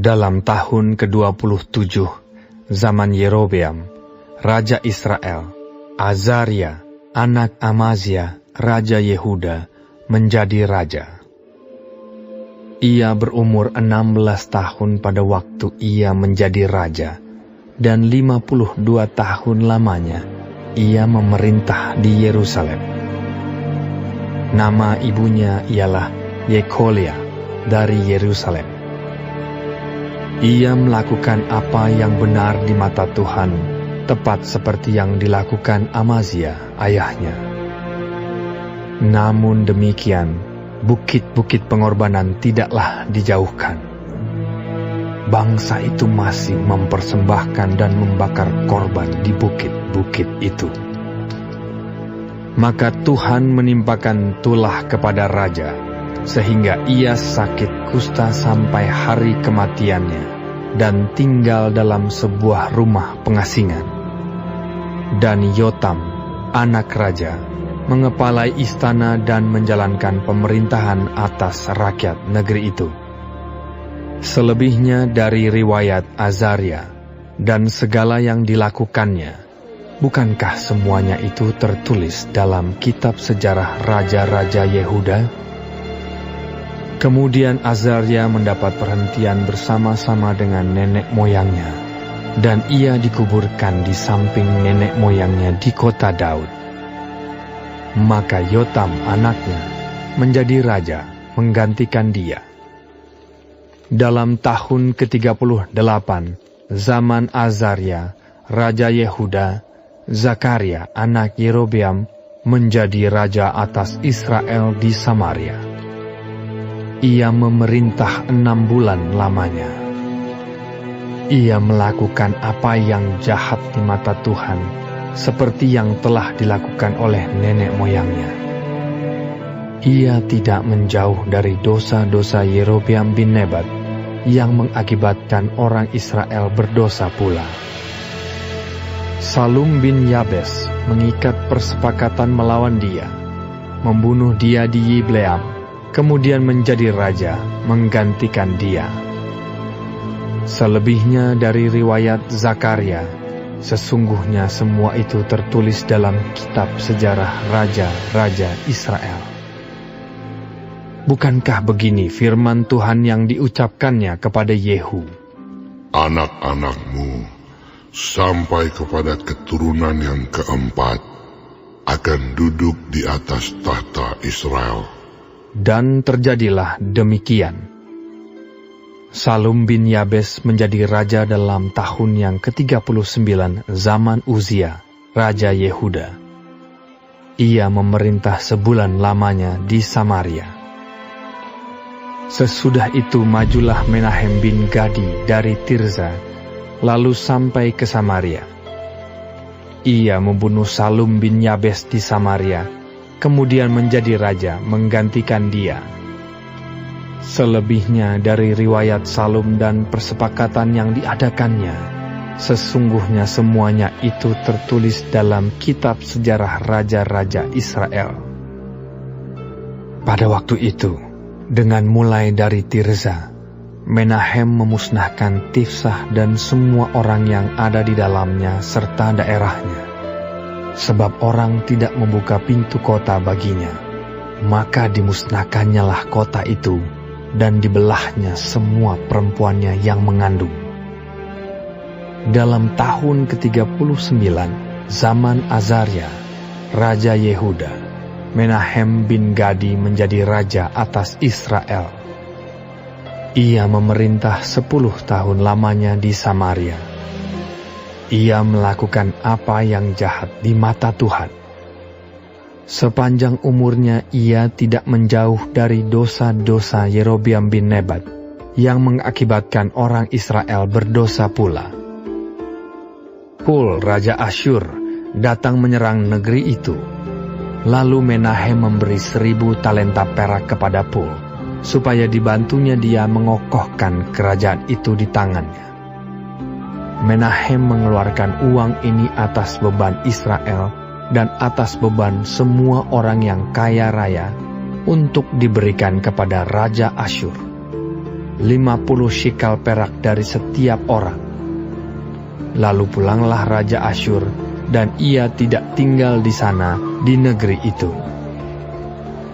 Dalam tahun ke-27 zaman Yerobeam, Raja Israel, Azaria, anak Amazia, Raja Yehuda, menjadi raja. Ia berumur 16 tahun pada waktu ia menjadi raja, dan 52 tahun lamanya ia memerintah di Yerusalem. Nama ibunya ialah Yekolia dari Yerusalem. Ia melakukan apa yang benar di mata Tuhan, tepat seperti yang dilakukan Amazia, ayahnya. Namun demikian, bukit-bukit pengorbanan tidaklah dijauhkan. Bangsa itu masih mempersembahkan dan membakar korban di bukit-bukit itu. Maka Tuhan menimpakan tulah kepada raja, sehingga ia sakit kusta sampai hari kematiannya, dan tinggal dalam sebuah rumah pengasingan. Dan Yotam, anak raja, mengepalai istana dan menjalankan pemerintahan atas rakyat negeri itu. Selebihnya dari riwayat Azaria dan segala yang dilakukannya, bukankah semuanya itu tertulis dalam kitab sejarah raja-raja Yehuda? Kemudian Azaria mendapat perhentian bersama-sama dengan nenek moyangnya, dan ia dikuburkan di samping nenek moyangnya di kota Daud. Maka Yotam anaknya menjadi raja menggantikan dia. Dalam tahun ke-38 zaman Azaria, Raja Yehuda, Zakaria anak Yerobeam menjadi raja atas Israel di Samaria. Ia memerintah 6 bulan lamanya. Ia melakukan apa yang jahat di mata Tuhan, seperti yang telah dilakukan oleh nenek moyangnya. Ia tidak menjauh dari dosa-dosa Yerobeam bin Nebat, yang mengakibatkan orang Israel berdosa pula. Salum bin Yabes mengikat persepakatan melawan dia, membunuh dia di Yibleam, kemudian menjadi raja menggantikan dia. Selebihnya dari riwayat Zakaria, sesungguhnya semua itu tertulis dalam kitab sejarah raja-raja Israel. Bukankah begini firman Tuhan yang diucapkannya kepada Yehu? Anak-anakmu sampai kepada keturunan yang keempat akan duduk di atas tahta Israel. Dan terjadilah demikian. Salum bin Yabes menjadi raja dalam tahun yang ke-39 zaman Uzia, Raja Yehuda. Ia memerintah sebulan lamanya di Samaria. Sesudah itu majulah Menahem bin Gadi dari Tirza, lalu sampai ke Samaria. Ia membunuh Salum bin Yabes di Samaria, kemudian menjadi raja menggantikan dia. Selebihnya dari riwayat Salum dan persepakatan yang diadakannya, sesungguhnya semuanya itu tertulis dalam kitab sejarah raja-raja Israel. Pada waktu itu, dengan mulai dari Tirza, Menahem memusnahkan Tifsah dan semua orang yang ada di dalamnya serta daerahnya. Sebab orang tidak membuka pintu kota baginya, maka dimusnahkannyalah kota itu, dan dibelahnya semua perempuannya yang mengandung. Dalam tahun ke-39 zaman Azaria, Raja Yehuda, Menahem bin Gadi menjadi raja atas Israel. Ia memerintah 10 tahun lamanya di Samaria. Ia melakukan apa yang jahat di mata Tuhan. Sepanjang umurnya ia tidak menjauh dari dosa-dosa Yerobeam bin Nebat, yang mengakibatkan orang Israel berdosa pula. Pul, Raja Asyur, datang menyerang negeri itu. Lalu Menahem memberi 1000 talenta perak kepada Pul, supaya dibantunya dia mengokohkan kerajaan itu di tangannya. Menahem mengeluarkan uang ini atas beban Israel dan atas beban semua orang yang kaya raya untuk diberikan kepada Raja Asyur. 50 shikal perak dari setiap orang. Lalu pulanglah Raja Asyur, dan ia tidak tinggal di sana, di negeri itu.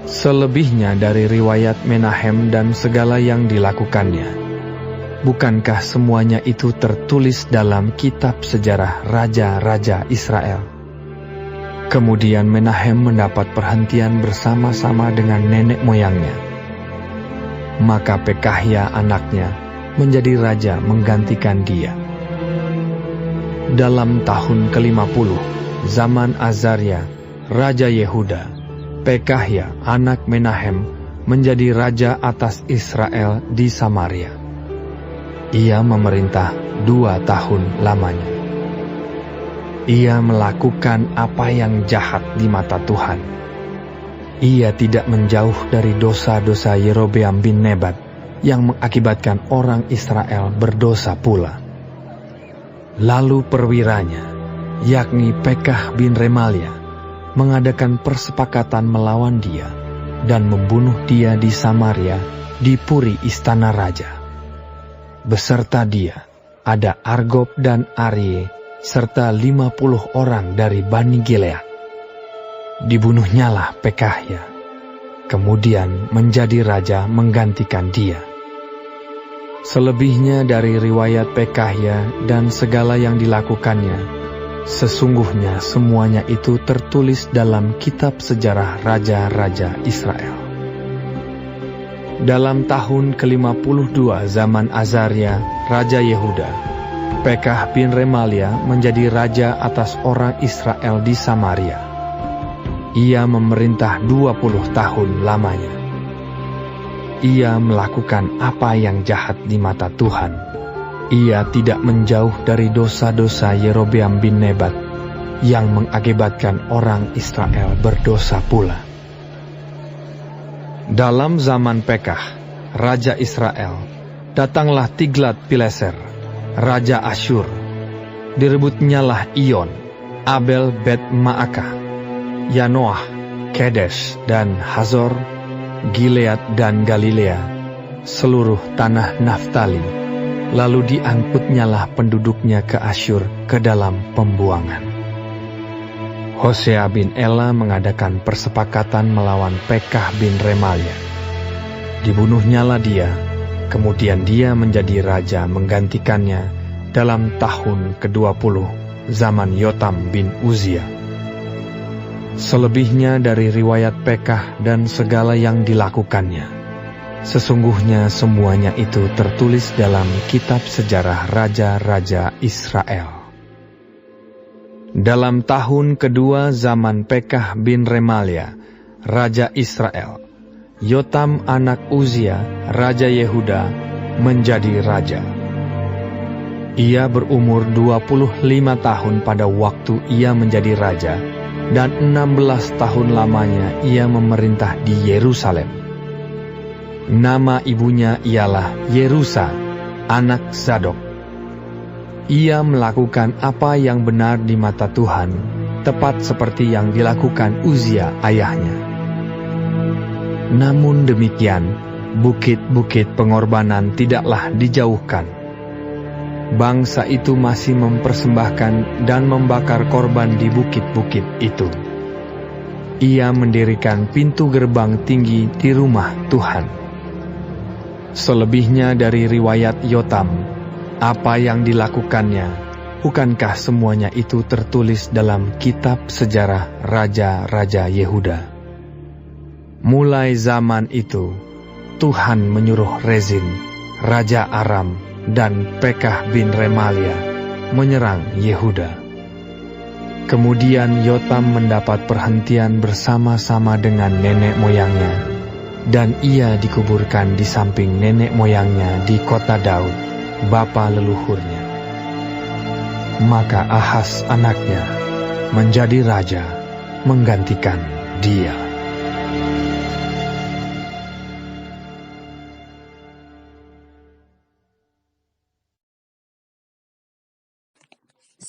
Selebihnya dari riwayat Menahem dan segala yang dilakukannya, bukankah semuanya itu tertulis dalam kitab sejarah raja-raja Israel? Kemudian Menahem mendapat perhentian bersama-sama dengan nenek moyangnya. Maka Pekahya anaknya menjadi raja menggantikan dia. Dalam tahun ke-50 zaman Azaria, Raja Yehuda, Pekahya anak Menahem menjadi raja atas Israel di Samaria. Ia memerintah 2 tahun lamanya. Ia melakukan apa yang jahat di mata Tuhan. Ia tidak menjauh dari dosa-dosa Yerobeam bin Nebat yang mengakibatkan orang Israel berdosa pula. Lalu perwiranya, yakni Pekah bin Remalia, mengadakan persepakatan melawan dia dan membunuh dia di Samaria di puri istana raja. Beserta dia ada Argob dan Arie serta 50 orang dari Bani Gilead. Dibunuhnyalah Pekahya, kemudian menjadi raja menggantikan dia. Selebihnya dari riwayat Pekahya dan segala yang dilakukannya, sesungguhnya semuanya itu tertulis dalam kitab sejarah raja-raja Israel. Dalam tahun ke-52 zaman Azaria, Raja Yehuda, Pekah bin Remalia menjadi raja atas orang Israel di Samaria. Ia memerintah 20 tahun lamanya. Ia melakukan apa yang jahat di mata Tuhan. Ia tidak menjauh dari dosa-dosa Yerobeam bin Nebat yang mengakibatkan orang Israel berdosa pula. Dalam zaman Pekah, Raja Israel, datanglah Tiglat-Pileser, Raja Asyur. Direbutnyalah Iyon, Abel Bet-Maakah, Yanoah, Kedesh dan Hazor, Gilead dan Galilea, seluruh tanah Naftali. Lalu diangkutnyalah penduduknya ke Asyur ke dalam pembuangan. Hosea bin Ela mengadakan persepakatan melawan Pekah bin Remalia. Dibunuhnyalah dia, kemudian dia menjadi raja menggantikannya dalam tahun ke-20 zaman Yotam bin Uzia. Selebihnya dari riwayat Pekah dan segala yang dilakukannya, sesungguhnya semuanya itu tertulis dalam kitab sejarah raja-raja Israel. Dalam tahun kedua zaman Pekah bin Remalia, Raja Israel, Yotam anak Uzia, Raja Yehuda, menjadi raja. Ia berumur 25 tahun pada waktu ia menjadi raja, dan 16 tahun lamanya ia memerintah di Yerusalem. Nama ibunya ialah Yerusa, anak Zadok. Ia melakukan apa yang benar di mata Tuhan, tepat seperti yang dilakukan Uzia ayahnya. Namun demikian, bukit-bukit pengorbanan tidaklah dijauhkan. Bangsa itu masih mempersembahkan dan membakar korban di bukit-bukit itu. Ia mendirikan pintu gerbang tinggi di rumah Tuhan. Selebihnya dari riwayat Yotam, apa yang dilakukannya, bukankah semuanya itu tertulis dalam kitab sejarah raja-raja Yehuda? Mulai zaman itu, Tuhan menyuruh Rezin, Raja Aram, dan Pekah bin Remalia menyerang Yehuda. Kemudian Yotam mendapat perhentian bersama-sama dengan nenek moyangnya, dan ia dikuburkan di samping nenek moyangnya di kota Daud, bapa leluhurnya. Maka Ahaz anaknya menjadi raja menggantikan dia.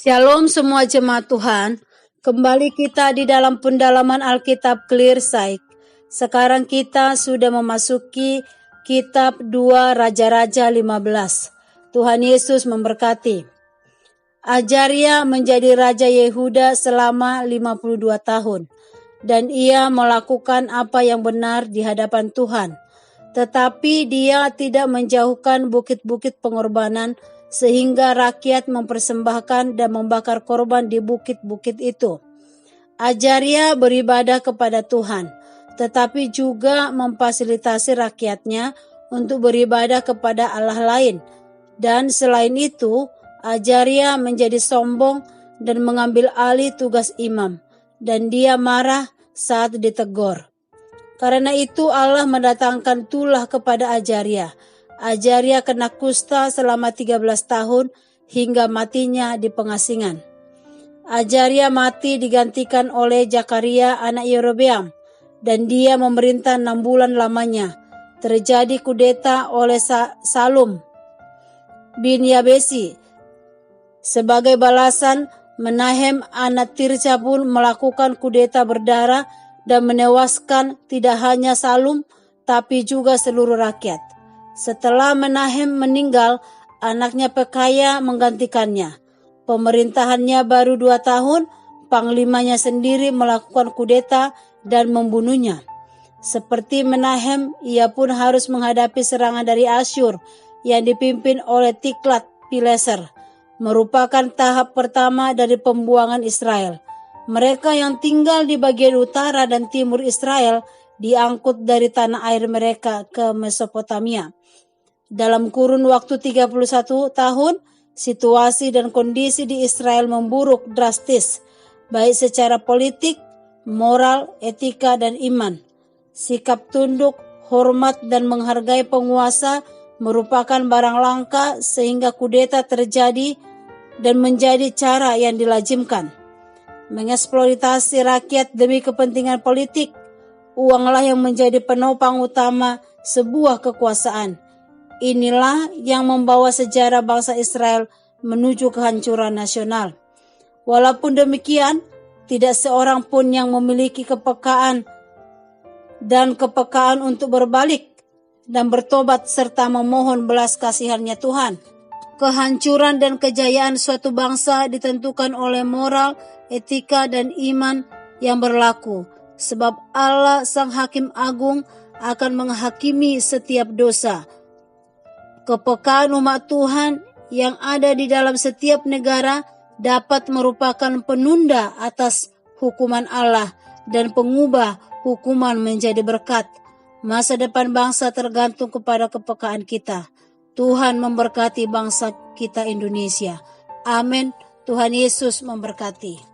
Shalom semua jemaat Tuhan. Kembali kita di dalam pendalaman Alkitab Clearsight. Sekarang kita sudah memasuki Kitab 2 Raja-Raja 15. Tuhan Yesus memberkati. Azaria menjadi Raja Yehuda selama 52 tahun. Dan ia melakukan apa yang benar di hadapan Tuhan. Tetapi dia tidak menjauhkan bukit-bukit pengorbanan sehingga rakyat mempersembahkan dan membakar korban di bukit-bukit itu. Azaria beribadah kepada Tuhan, tetapi juga memfasilitasi rakyatnya untuk beribadah kepada Allah lain. Dan selain itu, Azaria menjadi sombong dan mengambil alih tugas imam. Dan dia marah saat ditegur. Karena itu Allah mendatangkan tulah kepada Azaria. Azaria kena kusta selama 13 tahun hingga matinya di pengasingan. Azaria mati digantikan oleh Zakaria anak Yerobeam, dan dia memerintah 6 bulan lamanya. Terjadi kudeta oleh Salum bin Yabesi. Sebagai balasan, Menahem anak Tirsa pun melakukan kudeta berdarah dan menewaskan tidak hanya Salum tapi juga seluruh rakyat. Setelah Menahem meninggal, anaknya Pekaya menggantikannya. Pemerintahannya baru 2 tahun, panglimanya sendiri melakukan kudeta dan membunuhnya. Seperti Menahem, ia pun harus menghadapi serangan dari Asyur yang dipimpin oleh Tiglat-Pileser. Merupakan tahap pertama dari pembuangan Israel. Mereka yang tinggal di bagian utara dan timur Israel diangkut dari tanah air mereka ke Mesopotamia. Dalam kurun waktu 31 tahun, situasi dan kondisi di Israel memburuk drastis, baik secara politik, moral, etika, dan iman. Sikap tunduk, hormat, dan menghargai penguasa merupakan barang langka sehingga kudeta terjadi dan menjadi cara yang dilazimkan. Mengeksploitasi rakyat demi kepentingan politik, uanglah yang menjadi penopang utama sebuah kekuasaan. Inilah yang membawa sejarah bangsa Israel menuju kehancuran nasional. Walaupun demikian, tidak seorang pun yang memiliki kepekaan untuk berbalik dan bertobat serta memohon belas kasihannya Tuhan. Kehancuran dan kejayaan suatu bangsa ditentukan oleh moral, etika, dan iman yang berlaku. Sebab Allah Sang Hakim Agung akan menghakimi setiap dosa. Kepekaan umat Tuhan yang ada di dalam setiap negara dapat merupakan penunda atas hukuman Allah dan pengubah hukuman menjadi berkat. Masa depan bangsa tergantung kepada kepekaan kita. Tuhan memberkati bangsa kita Indonesia. Amin. Tuhan Yesus memberkati.